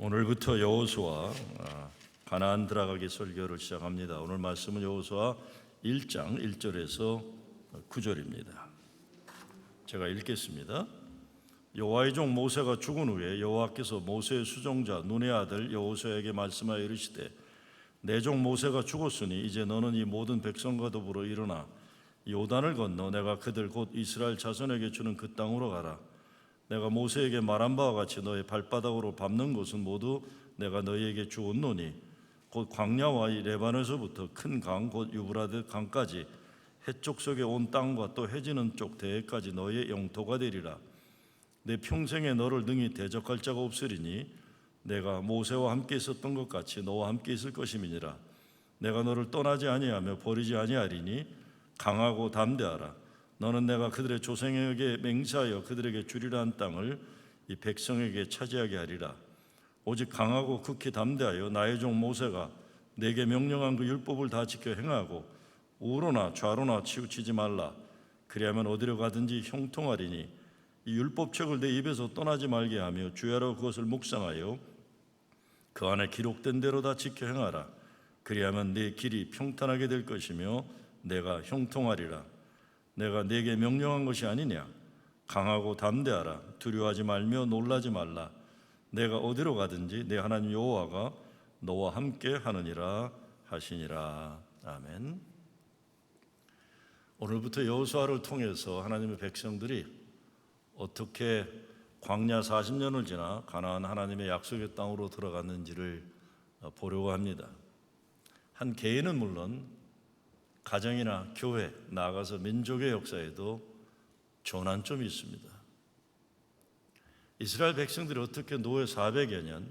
오늘부터 여호수아 가나안 들어가기 설교를 시작합니다. 오늘 말씀은 여호수아 1장 1절에서 9절입니다. 제가 읽겠습니다. 여호와의 종 모세가 죽은 후에 여호와께서 모세의 수종자 눈의 아들 여호수아에게 말씀하여 이르시되 내 종 모세가 죽었으니 이제 너는 이 모든 백성과 더불어 일어나 요단을 건너 내가 그들 곧 이스라엘 자손에게 주는 그 땅으로 가라. 내가 모세에게 말한 바와 같이 너의 발바닥으로 밟는 곳은 모두 내가 너희에게 주었노니 곧 광야와 이 레바논에서부터 큰 강 곧 유브라데 강까지 해쪽 속에 온 땅과 또 해지는 쪽 대해까지 너의 영토가 되리라. 내 평생에 너를 능히 대적할 자가 없으리니 내가 모세와 함께 있었던 것 같이 너와 함께 있을 것임이니라. 내가 너를 떠나지 아니하며 버리지 아니하리니 강하고 담대하라. 너는 내가 그들의 조상에게 맹세하여 그들에게 주리라 한 땅을 이 백성에게 차지하게 하리라. 오직 강하고 극히 담대하여 나의 종 모세가 내게 명령한 그 율법을 다 지켜 행하고 우로나 좌로나 치우치지 말라. 그리하면 어디로 가든지 형통하리니 이 율법책을 내 입에서 떠나지 말게 하며 주야로 그것을 묵상하여 그 안에 기록된 대로 다 지켜 행하라. 그리하면 네 길이 평탄하게 될 것이며 내가 형통하리라. 내가 네게 명령한 것이 아니냐. 강하고 담대하라. 두려워하지 말며 놀라지 말라. 내가 어디로 가든지 내 하나님 여호와가 너와 함께 하느니라 하시니라. 아멘. 오늘부터 여호수아를 통해서 하나님의 백성들이 어떻게 광야 40년을 지나 가나안 하나님의 약속의 땅으로 들어갔는지를 보려고 합니다. 한 개인은 물론 가정이나 교회, 나아가서 민족의 역사에도 전환점이 있습니다. 이스라엘 백성들이 어떻게 노예 400여 년,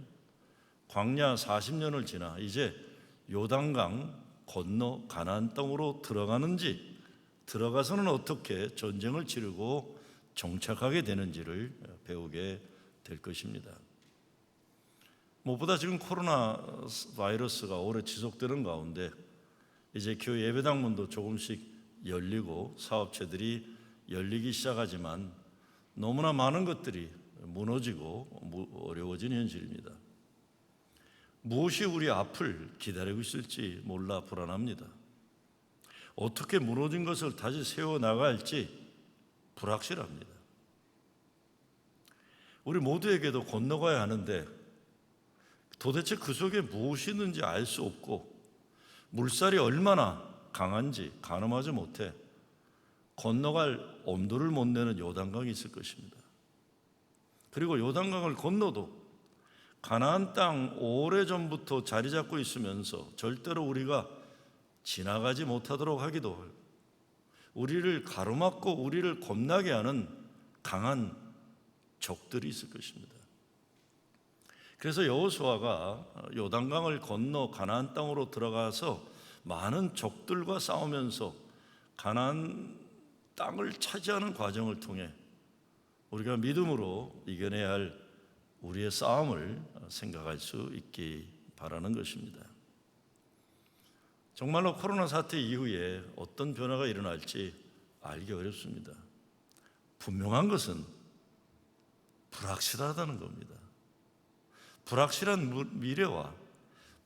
광야 40년을 지나 이제 요단강 건너 가나안 땅으로 들어가는지, 들어가서는 어떻게 전쟁을 치르고 정착하게 되는지를 배우게 될 것입니다. 무엇보다 지금 코로나 바이러스가 오래 지속되는 가운데 이제 교회 예배당문도 조금씩 열리고 사업체들이 열리기 시작하지만 너무나 많은 것들이 무너지고 어려워진 현실입니다. 무엇이 우리 앞을 기다리고 있을지 몰라 불안합니다. 어떻게 무너진 것을 다시 세워나갈지 불확실합니다. 우리 모두에게도 건너가야 하는데 도대체 그 속에 무엇이 있는지 알 수 없고 물살이 얼마나 강한지 가늠하지 못해 건너갈 엄두를 못 내는 요단강이 있을 것입니다. 그리고 요단강을 건너도 가나안 땅 오래전부터 자리 잡고 있으면서 절대로 우리가 지나가지 못하도록 하기도 하고 우리를 가로막고 우리를 겁나게 하는 강한 적들이 있을 것입니다. 그래서 여호수아가 요단강을 건너 가나안 땅으로 들어가서 많은 적들과 싸우면서 가나안 땅을 차지하는 과정을 통해 우리가 믿음으로 이겨내야 할 우리의 싸움을 생각할 수 있기 바라는 것입니다. 정말로 코로나 사태 이후에 어떤 변화가 일어날지 알기 어렵습니다. 분명한 것은 불확실하다는 겁니다. 불확실한 미래와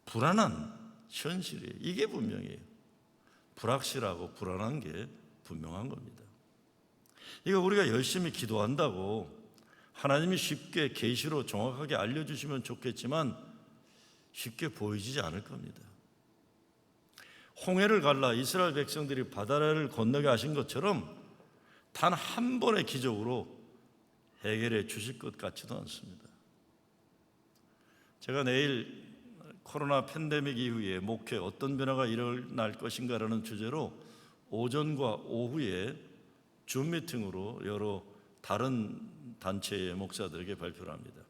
불안한 현실이에요. 이게 분명해요. 불확실하고 불안한 게 분명한 겁니다. 이거 우리가 열심히 기도한다고 하나님이 쉽게 계시로 정확하게 알려주시면 좋겠지만 쉽게 보이지 않을 겁니다. 홍해를 갈라 이스라엘 백성들이 바다를 건너게 하신 것처럼 단 한 번의 기적으로 해결해 주실 것 같지도 않습니다. 제가 내일 코로나 팬데믹 이후에 목회 어떤 변화가 일어날 것인가라는 주제로 오전과 오후에 줌 미팅으로 여러 다른 단체의 목사들에게 발표를 합니다.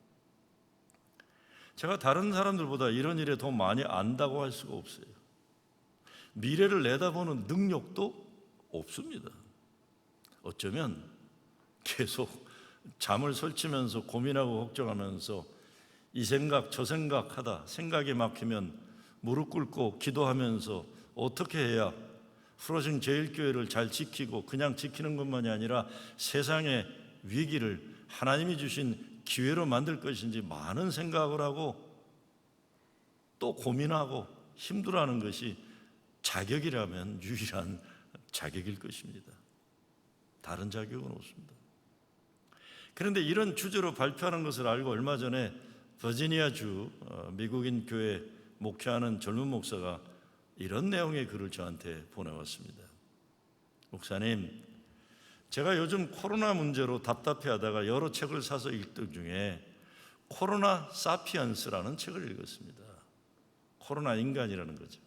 제가 다른 사람들보다 이런 일에 더 많이 안다고 할 수가 없어요. 미래를 내다보는 능력도 없습니다. 어쩌면 계속 잠을 설치면서 고민하고 걱정하면서 이 생각 저 생각하다 생각이 막히면 무릎 꿇고 기도하면서 어떻게 해야 프로징 제일교회를 잘 지키고 그냥 지키는 것만이 아니라 세상의 위기를 하나님이 주신 기회로 만들 것인지 많은 생각을 하고 또 고민하고 힘들어하는 것이 자격이라면 유일한 자격일 것입니다. 다른 자격은 없습니다. 그런데 이런 주제로 발표하는 것을 알고 얼마 전에 버지니아주 미국인 교회 목회하는 젊은 목사가 이런 내용의 글을 저한테 보내왔습니다. 목사님, 제가 요즘 코로나 문제로 답답해하다가 여러 책을 사서 읽던 중에 코로나 사피언스라는 책을 읽었습니다. 코로나 인간이라는 거죠.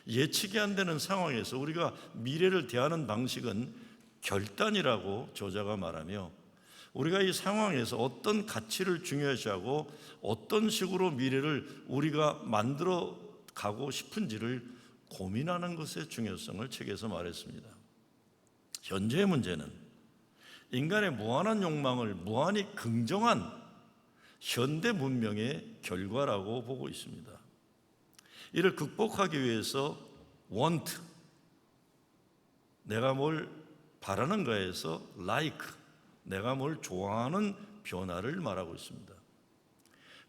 예측이 안 되는 상황에서 우리가 미래를 대하는 방식은 결단이라고 저자가 말하며, 우리가 이 상황에서 어떤 가치를 중요시하고 어떤 식으로 미래를 우리가 만들어 가고 싶은지를 고민하는 것의 중요성을 책에서 말했습니다. 현재의 문제는 인간의 무한한 욕망을 무한히 긍정한 현대 문명의 결과라고 보고 있습니다. 이를 극복하기 위해서 want, 내가 뭘 바라는 거에서 like, 내가 뭘 좋아하는 변화를 말하고 있습니다.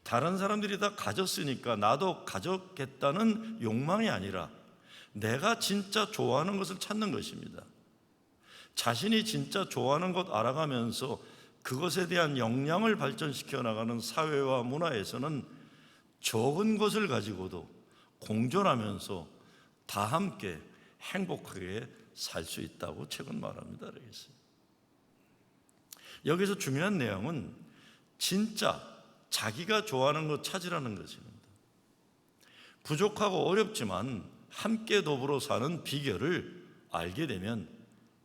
다른 사람들이 다 가졌으니까 나도 가졌겠다는 욕망이 아니라 내가 진짜 좋아하는 것을 찾는 것입니다. 자신이 진짜 좋아하는 것 알아가면서 그것에 대한 역량을 발전시켜 나가는 사회와 문화에서는 적은 것을 가지고도 공존하면서 다 함께 행복하게 살 수 있다고 책은 말합니다. 여기서 중요한 내용은 진짜 자기가 좋아하는 것 찾으라는 것입니다. 부족하고 어렵지만 함께 더불어 사는 비결을 알게 되면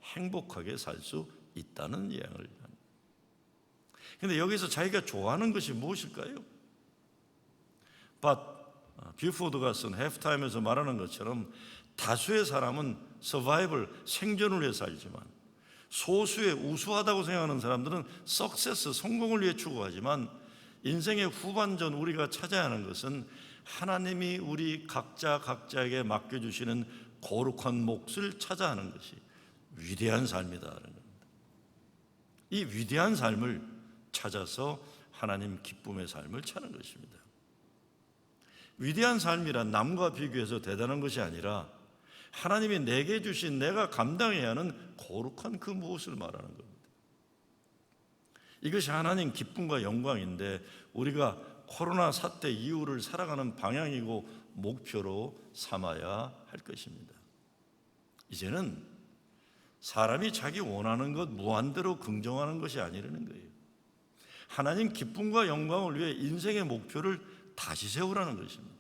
행복하게 살 수 있다는 이야기를 합니다. 그런데 여기서 자기가 좋아하는 것이 무엇일까요? 뷰포드가 쓴 해프타임에서 말하는 것처럼 다수의 사람은 서바이벌, 생존을 위해 살지만 소수의 우수하다고 생각하는 사람들은 석세스, 성공을 위해 추구하지만 인생의 후반전 우리가 찾아야 하는 것은 하나님이 우리 각자에게 맡겨주시는 거룩한 몫을 찾아야 하는 것이 위대한 삶이다라는 겁니다. 이 위대한 삶을 찾아서 하나님 기쁨의 삶을 찾는 것입니다. 위대한 삶이란 남과 비교해서 대단한 것이 아니라 하나님이 내게 주신 내가 감당해야 하는 거룩한 그 무엇을 말하는 겁니다. 이것이 하나님 기쁨과 영광인데 우리가 코로나 사태 이후를 살아가는 방향이고 목표로 삼아야 할 것입니다. 이제는 사람이 자기 원하는 것 무한대로 긍정하는 것이 아니라는 거예요. 하나님 기쁨과 영광을 위해 인생의 목표를 다시 세우라는 것입니다.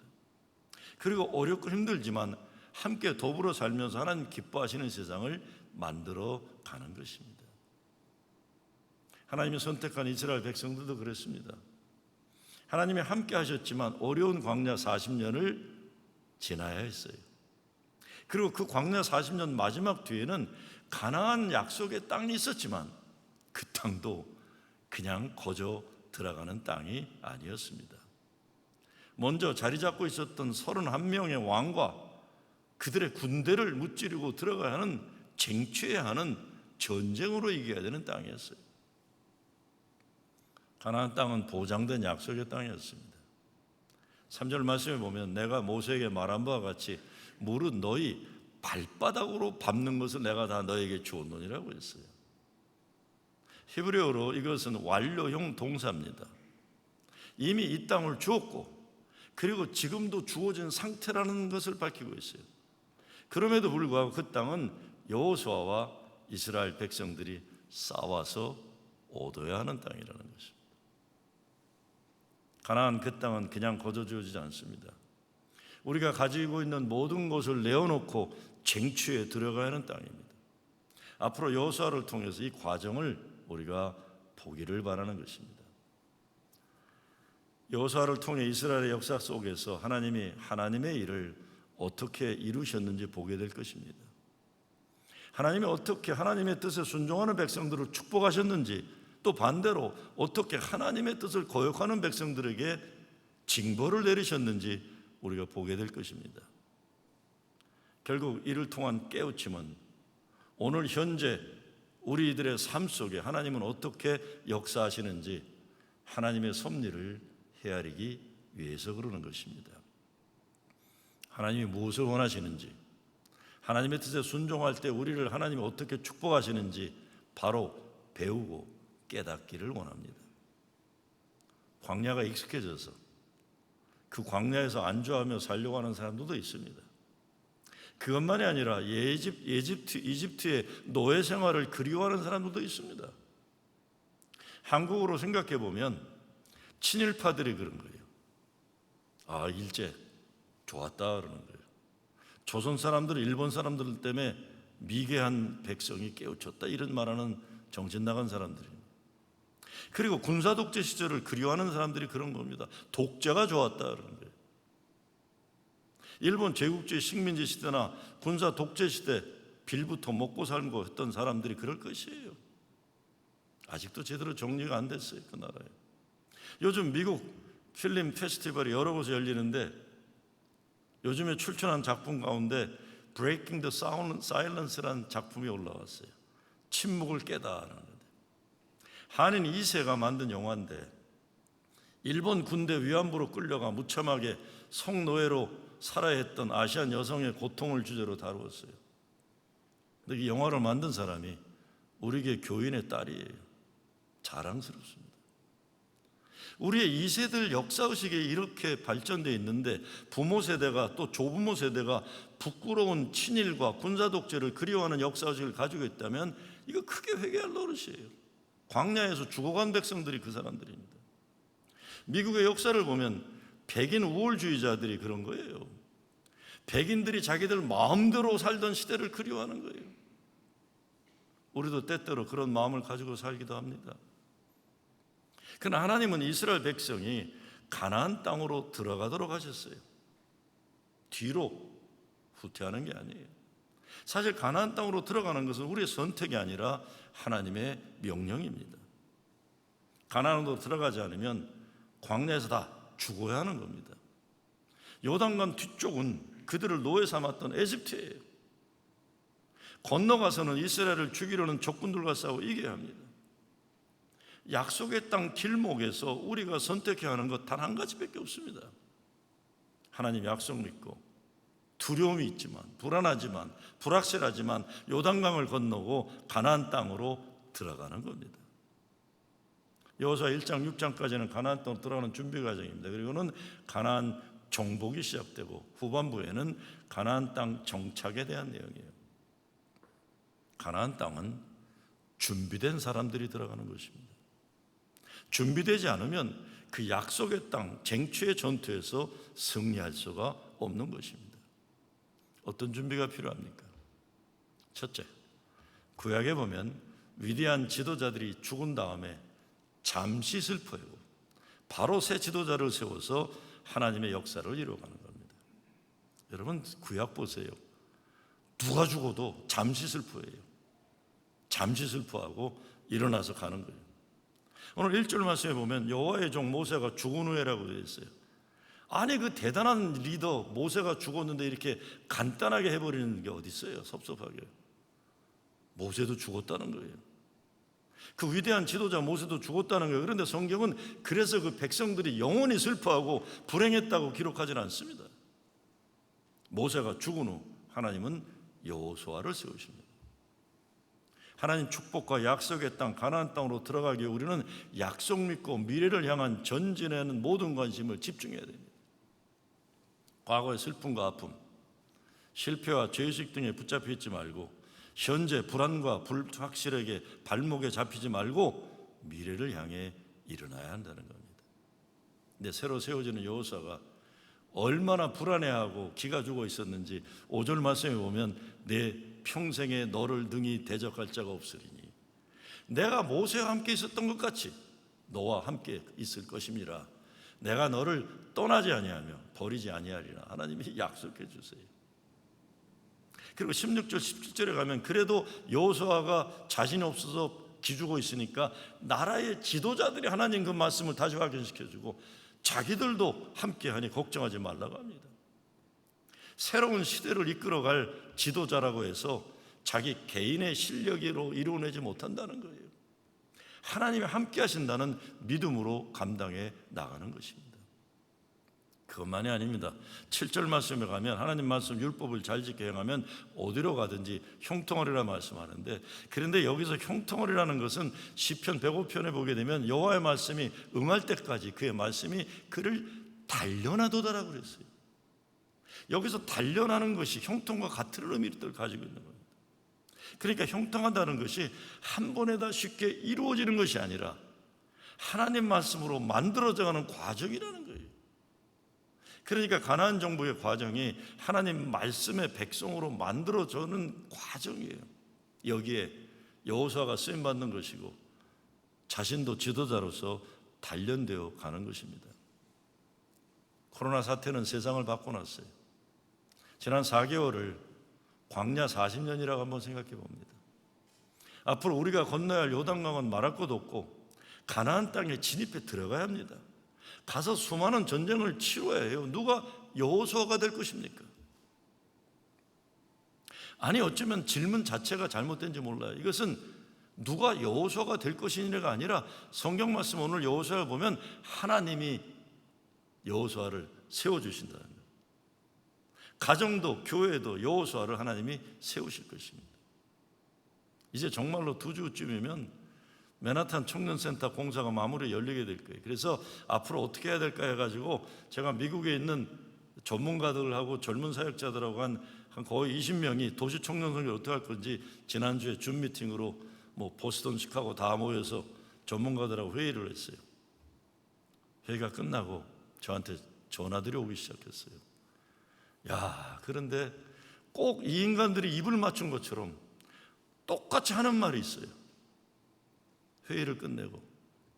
그리고 어렵고 힘들지만 함께 더불어 살면서 하나님 기뻐하시는 세상을 만들어 가는 것입니다. 하나님이 선택한 이스라엘 백성들도 그랬습니다. 하나님이 함께 하셨지만 어려운 광야 40년을 지나야 했어요. 그리고 그 광야 40년 마지막 뒤에는 가나안 약속의 땅이 있었지만 그 땅도 그냥 거저 들어가는 땅이 아니었습니다. 먼저 자리 잡고 있었던 31명의 왕과 그들의 군대를 무찌르고 들어가야 하는, 쟁취해야 하는, 전쟁으로 이겨야 되는 땅이었어요. 가나안 땅은 보장된 약속의 땅이었습니다. 3절 말씀에 보면 내가 모세에게 말한 바와 같이 물은 너희 발바닥으로 밟는 것을 내가 다 너에게 주었노니라고 했어요. 히브리어로 이것은 완료형 동사입니다. 이미 이 땅을 주었고 그리고 지금도 주어진 상태라는 것을 밝히고 있어요. 그럼에도 불구하고 그 땅은 여호수아와 이스라엘 백성들이 싸워서 얻어야 하는 땅이라는 것입니다. 가나안 그 땅은 그냥 거저 주어지지 않습니다. 우리가 가지고 있는 모든 것을 내어놓고 쟁취에 들어가야 하는 땅입니다. 앞으로 여호수아를 통해서 이 과정을 우리가 보기를 바라는 것입니다. 여호수아를 통해 이스라엘의 역사 속에서 하나님이 하나님의 일을 어떻게 이루셨는지 보게 될 것입니다. 하나님이 어떻게 하나님의 뜻에 순종하는 백성들을 축복하셨는지, 또 반대로 어떻게 하나님의 뜻을 거역하는 백성들에게 징벌을 내리셨는지 우리가 보게 될 것입니다. 결국 이를 통한 깨우침은 오늘 현재 우리들의 삶 속에 하나님은 어떻게 역사하시는지 하나님의 섭리를 헤아리기 위해서 그러는 것입니다. 하나님이 무엇을 원하시는지, 하나님의 뜻에 순종할 때 우리를 하나님이 어떻게 축복하시는지 바로 배우고 깨닫기를 원합니다. 광야가 익숙해져서 그 광야에서 안주하며 살려고 하는 사람들도 있습니다. 그것만이 아니라 이집트의 노예 생활을 그리워하는 사람들도 있습니다. 한국으로 생각해 보면 친일파들이 그런 거예요. 일제 좋았다 그러는 거예요. 조선 사람들은 일본 사람들 때문에 미개한 백성이 깨우쳤다 이런 말하는 정신 나간 사람들입니다. 그리고 군사 독재 시절을 그리워하는 사람들이 그런 겁니다. 독재가 좋았다 그러는 거예요. 일본 제국주의 식민지 시대나 군사 독재 시대 빌부터 먹고 살고 했던 사람들이 그럴 것이에요. 아직도 제대로 정리가 안 됐어요, 그 나라에. 요즘 미국 필름 페스티벌이 여러 곳에 열리는데 요즘에 출전한 작품 가운데 Breaking the Silence라는 작품이 올라왔어요. 침묵을 깨다라는 건데, 한인 2세가 만든 영화인데 일본 군대 위안부로 끌려가 무참하게 성노예로 살아야 했던 아시안 여성의 고통을 주제로 다루었어요. 근데 이 영화를 만든 사람이 우리에게 교인의 딸이에요. 자랑스럽습니다. 우리의 2세들 역사의식이 이렇게 발전되어 있는데 부모 세대가 또 조부모 세대가 부끄러운 친일과 군사독재를 그리워하는 역사의식을 가지고 있다면 이거 크게 회개할 노릇이에요. 광야에서 죽어간 백성들이 그 사람들입니다. 미국의 역사를 보면 백인 우월주의자들이 그런 거예요. 백인들이 자기들 마음대로 살던 시대를 그리워하는 거예요. 우리도 때때로 그런 마음을 가지고 살기도 합니다. 그러나 하나님은 이스라엘 백성이 가나안 땅으로 들어가도록 하셨어요. 뒤로 후퇴하는 게 아니에요. 사실 가나안 땅으로 들어가는 것은 우리의 선택이 아니라 하나님의 명령입니다. 가나안으로 들어가지 않으면 광야에서 다 죽어야 하는 겁니다. 요단강 뒤쪽은 그들을 노예 삼았던 에집트예요. 건너가서는 이스라엘을 죽이려는 적군들과 싸워 이겨야 합니다. 약속의 땅 길목에서 우리가 선택해야 하는 것 단 한 가지밖에 없습니다. 하나님 약속 믿고 두려움이 있지만, 불안하지만, 불확실하지만 요단강을 건너고 가나안 땅으로 들어가는 겁니다. 여호수아 1장 6장까지는 가나안 땅으로 들어가는 준비 과정입니다. 그리고는 가나안 정복이 시작되고 후반부에는 가나안 땅 정착에 대한 내용이에요. 가나안 땅은 준비된 사람들이 들어가는 것입니다. 준비되지 않으면 그 약속의 땅, 쟁취의 전투에서 승리할 수가 없는 것입니다. 어떤 준비가 필요합니까? 첫째, 구약에 보면 위대한 지도자들이 죽은 다음에 잠시 슬퍼하고 바로 새 지도자를 세워서 하나님의 역사를 이루어가는 겁니다. 여러분 구약 보세요. 누가 죽어도 잠시 슬퍼해요. 잠시 슬퍼하고 일어나서 가는 거예요. 오늘 1절 말씀에 보면 여호와의 종 모세가 죽은 후에라고 되어 있어요. 아니 그 대단한 리더 모세가 죽었는데 이렇게 간단하게 해버리는 게 어디 있어요? 섭섭하게. 모세도 죽었다는 거예요. 그 위대한 지도자 모세도 죽었다는 거예요. 그런데 성경은 그래서 그 백성들이 영원히 슬퍼하고 불행했다고 기록하지는 않습니다. 모세가 죽은 후 하나님은 여호수아를 세우십니다. 하나님 축복과 약속의 땅 가나안 땅으로 들어가기 위해 우리는 약속 믿고 미래를 향한 전진에는 모든 관심을 집중해야 됩니다. 과거의 슬픔과 아픔, 실패와 죄의식 등에 붙잡혀 있지 말고 현재 불안과 불확실하게 발목에 잡히지 말고 미래를 향해 일어나야 한다는 겁니다. 근데 새로 세워지는 여호수아가 얼마나 불안해하고 기가 죽어 있었는지 5절 말씀에 보면 내 평생에 너를 능히 대적할 자가 없으리니 내가 모세와 함께 있었던 것 같이 너와 함께 있을 것임이라. 내가 너를 떠나지 아니하며 버리지 아니하리라. 하나님이 약속해 주세요. 그리고 16절 17절에 가면 그래도 여호수아가 자신이 없어서 기죽어 있으니까 나라의 지도자들이 하나님 그 말씀을 다시 확인시켜주고 자기들도 함께하니 걱정하지 말라고 합니다. 새로운 시대를 이끌어갈 지도자라고 해서 자기 개인의 실력으로 이루어내지 못한다는 거예요. 하나님이 함께 하신다는 믿음으로 감당해 나가는 것입니다. 그것만이 아닙니다. 7절 말씀에 가면 하나님 말씀 율법을 잘 지켜 행하면 어디로 가든지 형통하리라 말씀하는데, 그런데 여기서 형통하리라는 것은 시편 105편에 보게 되면 여호와의 말씀이 응할 때까지 그의 말씀이 그를 단련하도다라고 그랬어요. 여기서 단련하는 것이 형통과 같은 의미를 가지고 있는 겁니다. 그러니까 형통하다는 것이 한 번에 다 쉽게 이루어지는 것이 아니라 하나님 말씀으로 만들어져가는 과정이라는 거예요. 그러니까 가나안 정복의 과정이 하나님 말씀의 백성으로 만들어져는 과정이에요. 여기에 여호수아가 쓰임받는 것이고 자신도 지도자로서 단련되어 가는 것입니다. 코로나 사태는 세상을 바꿔놨어요. 지난 4개월을 광야 40년이라고 한번 생각해 봅니다. 앞으로 우리가 건너야 할 요단강은 말할 것도 없고 가나안 땅에 진입해 들어가야 합니다. 가서 수많은 전쟁을 치러야 해요. 누가 여호수아가 될 것입니까? 아니, 어쩌면 질문 자체가 잘못된지 몰라요. 이것은 누가 여호수아가 될 것이냐가 아니라 성경 말씀 오늘 여호수아를 보면 하나님이 여호수아를 세워주신다는 거예요. 가정도 교회도 여호수아를 하나님이 세우실 것입니다. 이제 정말로 2주쯤이면 맨하탄 청년센터 공사가 마무리 열리게 될 거예요. 그래서 앞으로 어떻게 해야 될까 해가지고 제가 미국에 있는 전문가들하고 젊은 사역자들하고 한 거의 20명이 도시 청년선교 어떻게 할 건지 지난주에 줌 미팅으로 보스턴, 시카고 다 모여서 전문가들하고 회의를 했어요. 회의가 끝나고 저한테 전화들이 오기 시작했어요. 야, 그런데 꼭 이 인간들이 입을 맞춘 것처럼 똑같이 하는 말이 있어요. 회의를 끝내고,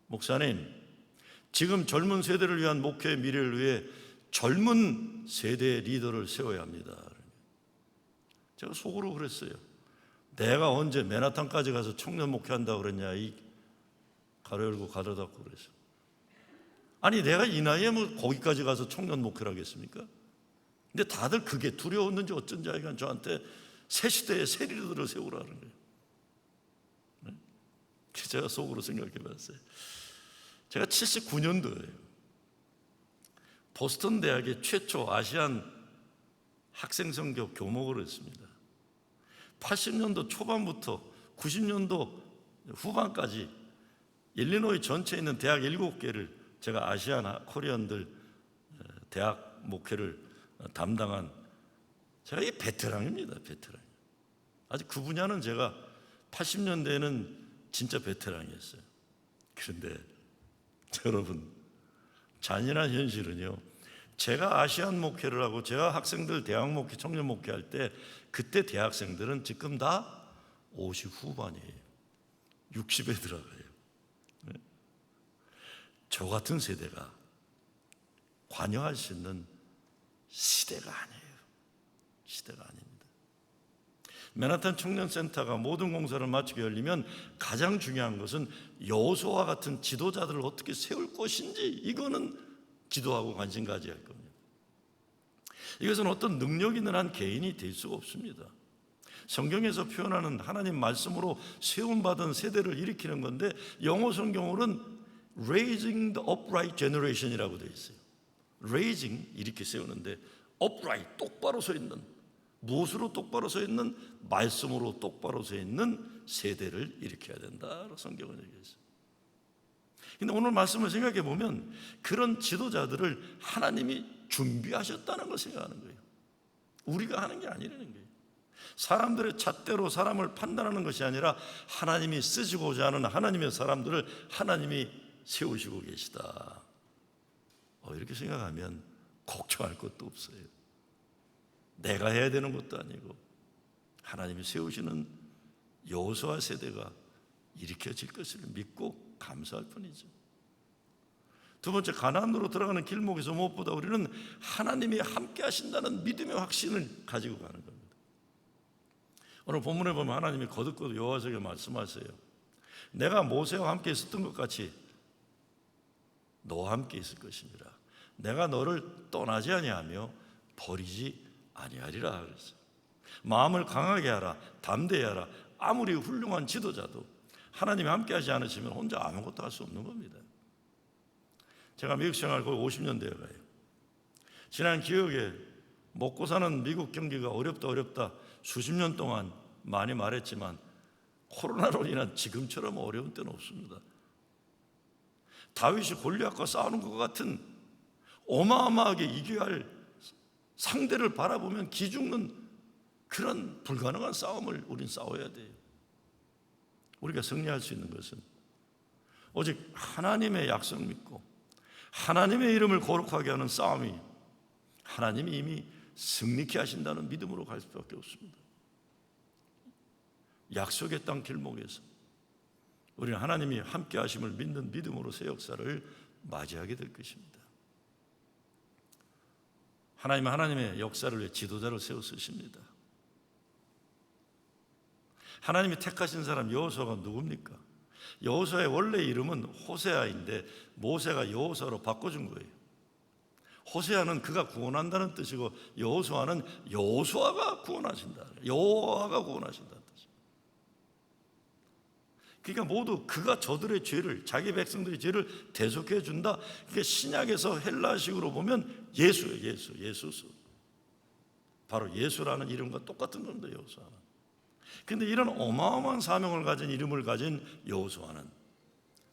목사님, 지금 젊은 세대를 위한 목회의 미래를 위해 젊은 세대의 리더를 세워야 합니다. 제가 속으로 그랬어요. 내가 언제 맨하탄까지 가서 청년 목회한다고 그랬냐, 이 가로 열고 가로 닫고 그랬어요. 아니, 내가 이 나이에 거기까지 가서 청년 목회를 하겠습니까? 근데 다들 그게 두려웠는지 어쩐지 하여간 저한테 새 시대의 새 리더를 세우라는 거예요. 제가 속으로 생각해 봤어요. 제가 79년도예요. 보스턴 대학의 최초 아시안 학생 선교 교목을 했습니다. 80년도 초반부터 90년도 후반까지 일리노이 전체에 있는 대학 7개를 제가 아시안 코리안들 대학 목회를 담당한, 제가 이 베테랑입니다. 베테랑. 아직 그 분야는 제가 80년대에는 진짜 베테랑이었어요. 그런데 여러분, 잔인한 현실은요, 제가 아시안 목회를 하고 제가 학생들 대학 목회, 청년 목회할 때 그때 대학생들은 지금 다 50 후반이에요. 60에 들어가요. 저 같은 세대가 관여할 수 있는 시대가 아니에요. 시대가 아닙니다. 맨하탄 청년센터가 모든 공사를 마치고 열리면 가장 중요한 것은 여호수아와 같은 지도자들을 어떻게 세울 것인지, 이거는 기도하고 관심 가져야 할 겁니다. 이것은 어떤 능력 있는 한 개인이 될 수가 없습니다. 성경에서 표현하는 하나님 말씀으로 세움받은 세대를 일으키는 건데, 영어 성경으로는 Raising the upright generation이라고 되어 있어요. Raising, 이렇게 세우는데, upright, 똑바로 서 있는, 무엇으로 똑바로 서 있는? 말씀으로 똑바로 서 있는 세대를 일으켜야 된다, 성경은 얘기했어요. 근데 오늘 말씀을 생각해 보면 그런 지도자들을 하나님이 준비하셨다는 걸 생각하는 거예요. 우리가 하는 게 아니라는 거예요. 사람들의 잣대로 사람을 판단하는 것이 아니라 하나님이 쓰시고자 하는 하나님의 사람들을 하나님이 세우시고 계시다. 이렇게 생각하면 걱정할 것도 없어요. 내가 해야 되는 것도 아니고 하나님이 세우시는 여호수아 세대가 일으켜질 것을 믿고 감사할 뿐이죠. 두 번째, 가나안으로 들어가는 길목에서 무엇보다 우리는 하나님이 함께 하신다는 믿음의 확신을 가지고 가는 겁니다. 오늘 본문에 보면 하나님이 거듭거듭 여호와에게 말씀하세요. 내가 모세와 함께 있었던 것 같이 너와 함께 있을 것입니다. 내가 너를 떠나지 아니하며 버리지 아니하리라 그랬어요. 마음을 강하게 하라, 담대히 하라. 아무리 훌륭한 지도자도 하나님이 함께 하지 않으시면 혼자 아무것도 할 수 없는 겁니다. 제가 미국 생활 거의 50년 되어 가요. 지난 기억에 먹고 사는 미국 경기가 어렵다 수십 년 동안 많이 말했지만 코로나로 인한 지금처럼 어려운 때는 없습니다. 다윗이 골리앗과 싸우는 것 같은 어마어마하게 이겨야 할 상대를 바라보면 기죽는 그런 불가능한 싸움을 우린 싸워야 돼요. 우리가 승리할 수 있는 것은 오직 하나님의 약속 믿고 하나님의 이름을 거룩하게 하는 싸움이 하나님이 이미 승리케 하신다는 믿음으로 갈 수밖에 없습니다. 약속의 땅 길목에서 우리는 하나님이 함께 하심을 믿는 믿음으로 새 역사를 맞이하게 될 것입니다. 하나님은 하나님의 역사를 위해 지도자를 세워 쓰십니다. 하나님이 택하신 사람 여호수아가 누굽니까? 여호수아의 원래 이름은 호세아인데 모세가 여호수아로 바꿔준 거예요. 호세아는 그가 구원한다는 뜻이고 여호수아는 여호수아가 구원하신다. 여호와가 구원하신다는 뜻이에요. 그러니까 모두 그가 저들의 죄를, 자기 백성들의 죄를 대속해 준다. 그러니까 신약에서 헬라식으로 보면 예수예요. 예수스. 바로 예수라는 이름과 똑같은 겁니다. 여호수아는. 그런데 이런 어마어마한 사명을 가진 이름을 가진 여호수아는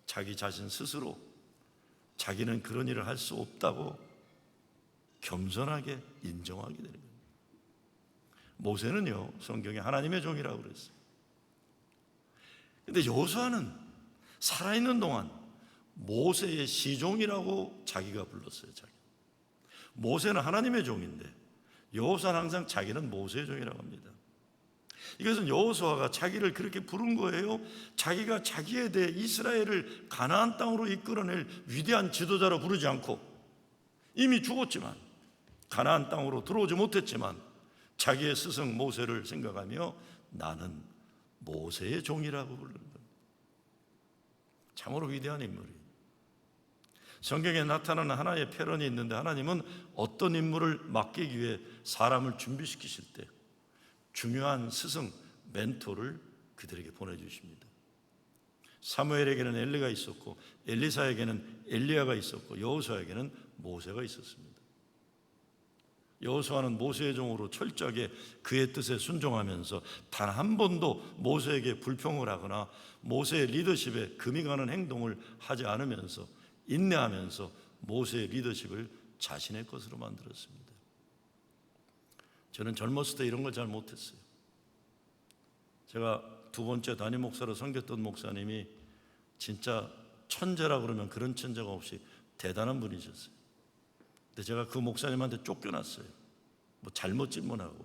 자기 자신 스스로 자기는 그런 일을 할 수 없다고 겸손하게 인정하게 되는 겁니다. 모세는요, 성경에 하나님의 종이라고 그랬어요. 그런데 여호수아는 살아있는 동안 모세의 시종이라고 자기가 불렀어요. 모세는 하나님의 종인데 여호수아는 항상 자기는 모세의 종이라고 합니다. 이것은 여호수아가 자기를 그렇게 부른 거예요. 자기가 자기에 대해 이스라엘을 가나안 땅으로 이끌어낼 위대한 지도자로 부르지 않고 이미 죽었지만 가나안 땅으로 들어오지 못했지만 자기의 스승 모세를 생각하며 나는 모세의 종이라고 부르는 겁니다. 참으로 위대한 인물이에요. 성경에 나타나는 하나의 패런이 있는데 하나님은 어떤 인물을 맡기기 위해 사람을 준비시키실 때 중요한 스승, 멘토를 그들에게 보내주십니다. 사무엘에게는 엘리가 있었고 엘리사에게는 엘리야가 있었고 여호수아에게는 모세가 있었습니다. 여호수아는 모세의 종으로 철저하게 그의 뜻에 순종하면서 단 한 번도 모세에게 불평을 하거나 모세의 리더십에 금이 가는 행동을 하지 않으면서 인내하면서 모세의 리더십을 자신의 것으로 만들었습니다. 저는 젊었을 때 이런 걸 잘 못했어요. 제가 두 번째 담임 목사로 섬겼던 목사님이 진짜 천재라 그러면 그런 천재가 없이 대단한 분이셨어요. 근데 제가 그 목사님한테 쫓겨났어요. 뭐 잘못 질문하고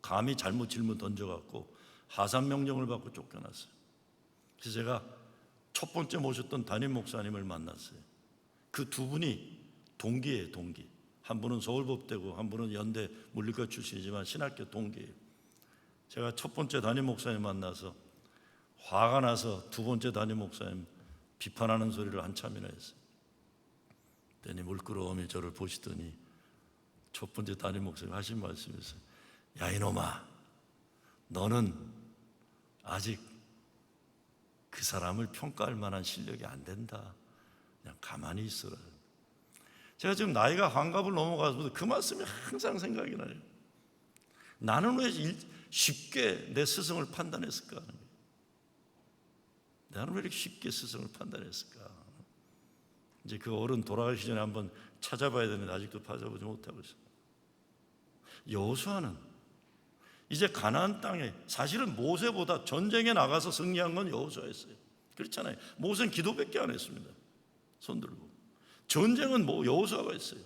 감히 잘못 질문 던져갖고 하산 명령을 받고 쫓겨났어요. 그래서 제가 첫 번째 모셨던 담임 목사님을 만났어요. 그 두 분이 동기예요, 동기. 한 분은 서울법대고 한 분은 연대 물리과 출신이지만 신학교 동기예요. 제가 첫 번째 담임 목사님 만나서 화가 나서 두 번째 담임 목사님 비판하는 소리를 한참이나 했어요. 그랬더니 물끄러미 저를 보시더니 첫 번째 담임 목사님 하신 말씀이었어요. 야 이놈아, 너는 아직 그 사람을 평가할 만한 실력이 안 된다. 그냥 가만히 있어라. 제가 지금 나이가 환갑을 넘어가서 그 말씀이 항상 생각이 나요. 나는 왜 쉽게 내 스승을 판단했을까? 나는 왜 이렇게 쉽게 스승을 판단했을까? 이제 그 어른 돌아가시기 전에 한번 찾아봐야 되는데 아직도 찾아보지 못하고 있어요. 여호수아는 이제 가나안 땅에 사실은 모세보다 전쟁에 나가서 승리한 건 여호수아였어요. 그렇잖아요. 모세는 기도밖에 안 했습니다. 손 들고. 전쟁은 여호수아가 했어요.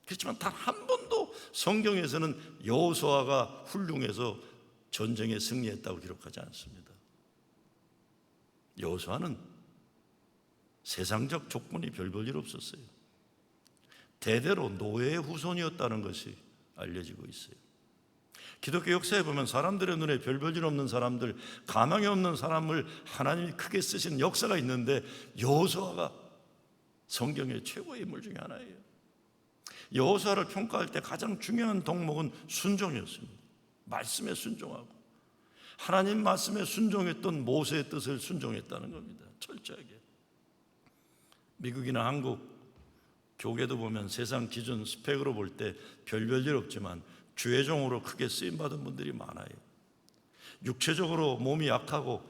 그렇지만 단 한 번도 성경에서는 여호수아가 훌륭해서 전쟁에 승리했다고 기록하지 않습니다. 여호수아는 세상적 조건이 별 일 없었어요. 대대로 노예의 후손이었다는 것이 알려지고 있어요. 기독교 역사에 보면 사람들의 눈에 별 일 없는 사람들, 가망이 없는 사람을 하나님이 크게 쓰신 역사가 있는데 여호수아가 성경의 최고의 인물 중에 하나예요. 여호수아를 평가할 때 가장 중요한 덕목은 순종이었습니다. 말씀에 순종하고 하나님 말씀에 순종했던 모세의 뜻을 순종했다는 겁니다. 철저하게. 미국이나 한국 조계도 보면 세상 기준 스펙으로 볼 때 별일 없지만 주의 종으로 크게 쓰임받은 분들이 많아요. 육체적으로 몸이 약하고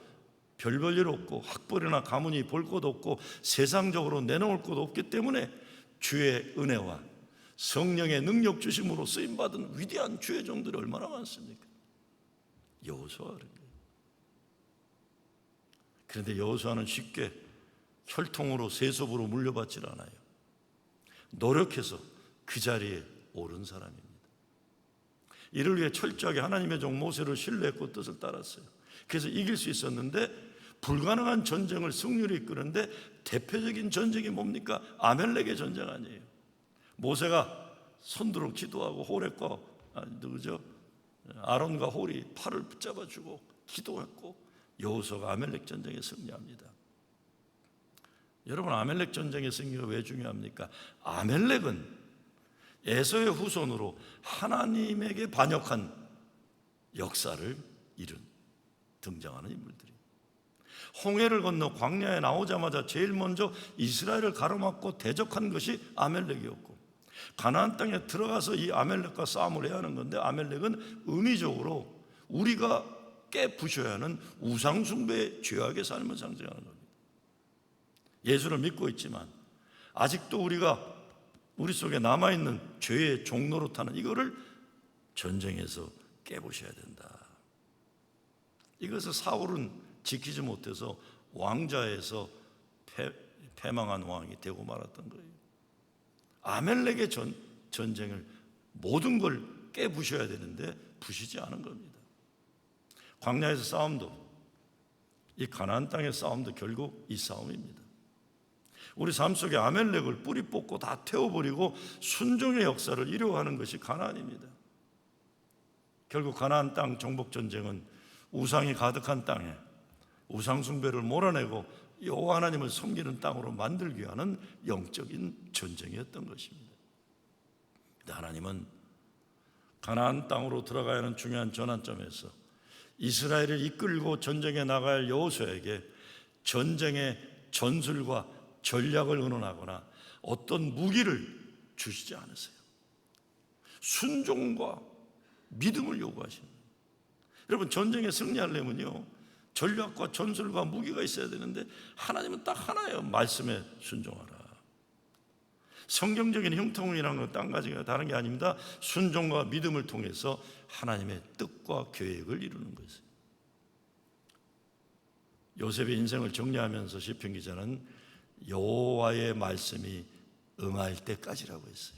별일 없고 학벌이나 가문이 볼 것 없고 세상적으로 내놓을 것 없기 때문에 주의 은혜와 성령의 능력 주심으로 쓰임받은 위대한 주의 종들이 얼마나 많습니까? 여호수아가 그런 거예요. 그런데 여호수아는 쉽게 혈통으로 세속으로 물려받지 않아요. 노력해서 그 자리에 오른 사람입니다. 이를 위해 철저하게 하나님의 종 모세를 신뢰했고 뜻을 따랐어요. 그래서 이길 수 있었는데 불가능한 전쟁을 승리로 이끄는데 대표적인 전쟁이 뭡니까? 아멜렉의 전쟁 아니에요. 모세가 손들어 기도하고 호렙과 아론과 홀이 팔을 붙잡아주고 기도했고 여호수아가 아멜렉 전쟁에 승리합니다. 여러분, 아멜렉 전쟁의 승리가 왜 중요합니까? 아멜렉은 에서의 후손으로 하나님에게 반역한 역사를 이룬 등장하는 인물들이에요. 홍해를 건너 광야에 나오자마자 제일 먼저 이스라엘을 가로막고 대적한 것이 아멜렉이었고, 가나안 땅에 들어가서 이 아멜렉과 싸움을 해야 하는 건데, 아멜렉은 의미적으로 우리가 깨부셔야 하는 우상숭배의 죄악의 삶을 상징하는 겁니다. 예수를 믿고 있지만 아직도 우리 속에 남아있는 죄의 종노릇하는 이거를 전쟁에서 깨부셔야 된다. 이것을 사울은 지키지 못해서 왕좌에서 패망한 왕이 되고 말았던 거예요. 아멜렉의 전쟁을 모든 걸 깨부셔야 되는데 부시지 않은 겁니다. 광야에서 싸움도, 이 가나안 땅의 싸움도 결국 이 싸움입니다. 우리 삶 속에 아멜렉을 뿌리 뽑고 다 태워버리고 순종의 역사를 이루어가는 것이 가나안입니다. 결국 가나안 땅 정복 전쟁은 우상이 가득한 땅에 우상 숭배를 몰아내고 여호와 하나님을 섬기는 땅으로 만들기 위한 영적인 전쟁이었던 것입니다. 하나님은 가나안 땅으로 들어가야 하는 중요한 전환점에서 이스라엘을 이끌고 전쟁에 나가야 할 여호수아에게 전쟁의 전술과 전략을 의논하거나 어떤 무기를 주시지 않으세요. 순종과 믿음을 요구하십니다. 여러분, 전쟁에 승리하려면요, 전략과 전술과 무기가 있어야 되는데 하나님은 딱 하나예요. 말씀에 순종하라. 성경적인 형통이라는 건 딴 가지가 다른 게 아닙니다. 순종과 믿음을 통해서 하나님의 뜻과 계획을 이루는 것이에요. 요셉의 인생을 정리하면서 시편 기자는 여호와의 말씀이 응할 때까지라고 했어요.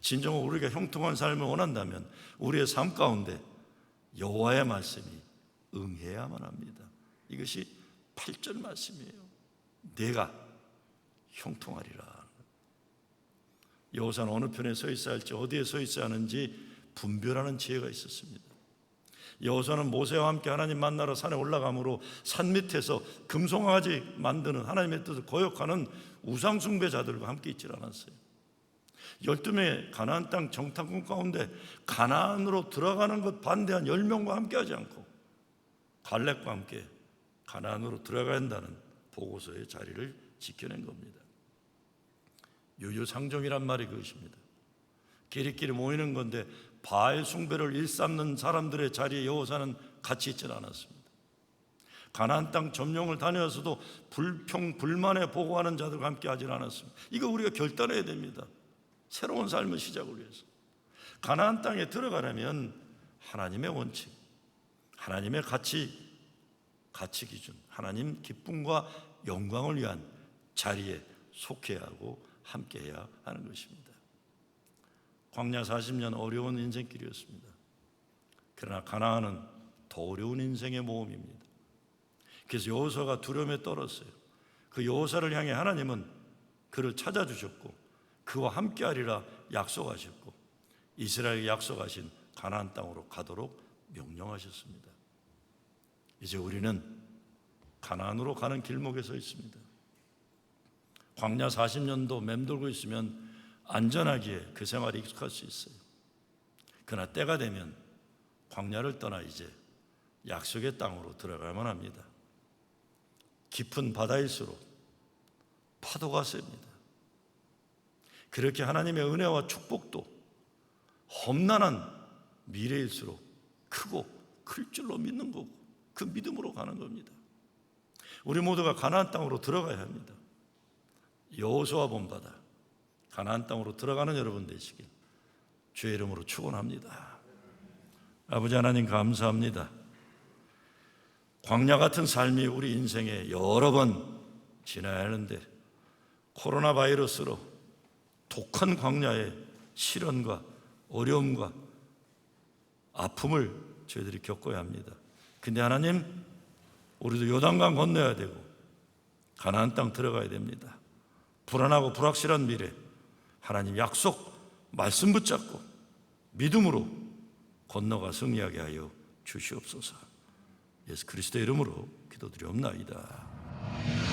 진정으로 우리가 형통한 삶을 원한다면 우리의 삶 가운데 여호와의 말씀이 응해야만 합니다. 이것이 8절 말씀이에요. 내가 형통하리라. 여호사는 어느 편에 서 있어야 할지, 어디에 서 있어야 하는지 분별하는 지혜가 있었습니다. 여호사는 모세와 함께 하나님 만나러 산에 올라가므로 산 밑에서 금송아지 만드는 하나님의 뜻을 거역하는 우상숭배자들과 함께 있질 않았어요. 12명의 가나안 땅 정탐꾼 가운데 가나안으로 들어가는 것 반대한 10명과 함께 하지 않고 갈렙과 함께 가나안으로 들어가야 한다는 보고서의 자리를 지켜낸 겁니다. 유유상종이란 말이 그것입니다. 끼리끼리 모이는 건데 바알 숭배를 일삼는 사람들의 자리에 여호사는 같이 있지는 않았습니다. 가나안 땅 점령을 다녀서도 불만에 보고하는 자들과 함께 하지는 않았습니다. 이거 우리가 결단해야 됩니다. 새로운 삶의 시작을 위해서. 가나안 땅에 들어가려면 하나님의 원칙, 하나님의 가치 기준, 하나님 기쁨과 영광을 위한 자리에 속해야 하고 함께해야 하는 것입니다. 광야 40년 어려운 인생길이었습니다. 그러나 가나안은 더 어려운 인생의 모험입니다. 그래서 여호수아가 두려움에 떨었어요. 그 여호수아를 향해 하나님은 그를 찾아주셨고 그와 함께하리라 약속하셨고 이스라엘에게 약속하신 가나안 땅으로 가도록 명령하셨습니다. 이제 우리는 가나안으로 가는 길목에 서 있습니다. 광야 40년도 맴돌고 있으면 안전하기에 그 생활에 익숙할 수 있어요. 그러나 때가 되면 광야를 떠나 이제 약속의 땅으로 들어가야만 합니다. 깊은 바다일수록 파도가 셉니다. 그렇게 하나님의 은혜와 축복도 험난한 미래일수록 크고 클 줄로 믿는 거고 그 믿음으로 가는 겁니다. 우리 모두가 가나안 땅으로 들어가야 합니다. 여호수아 본받아 가나안 땅으로 들어가는 여러분 되시길 주의 이름으로 축원합니다. 아버지 하나님 감사합니다. 광야 같은 삶이 우리 인생에 여러 번 지나야 하는데 코로나 바이러스로 독한 광야의 시련과 어려움과 아픔을 저희들이 겪어야 합니다. 근데 하나님, 우리도 요단강 건너야 되고 가나안 땅 들어가야 됩니다. 불안하고 불확실한 미래, 하나님 약속 말씀 붙잡고 믿음으로 건너가 승리하게 하여 주시옵소서. 예수 그리스도의 이름으로 기도드리옵나이다.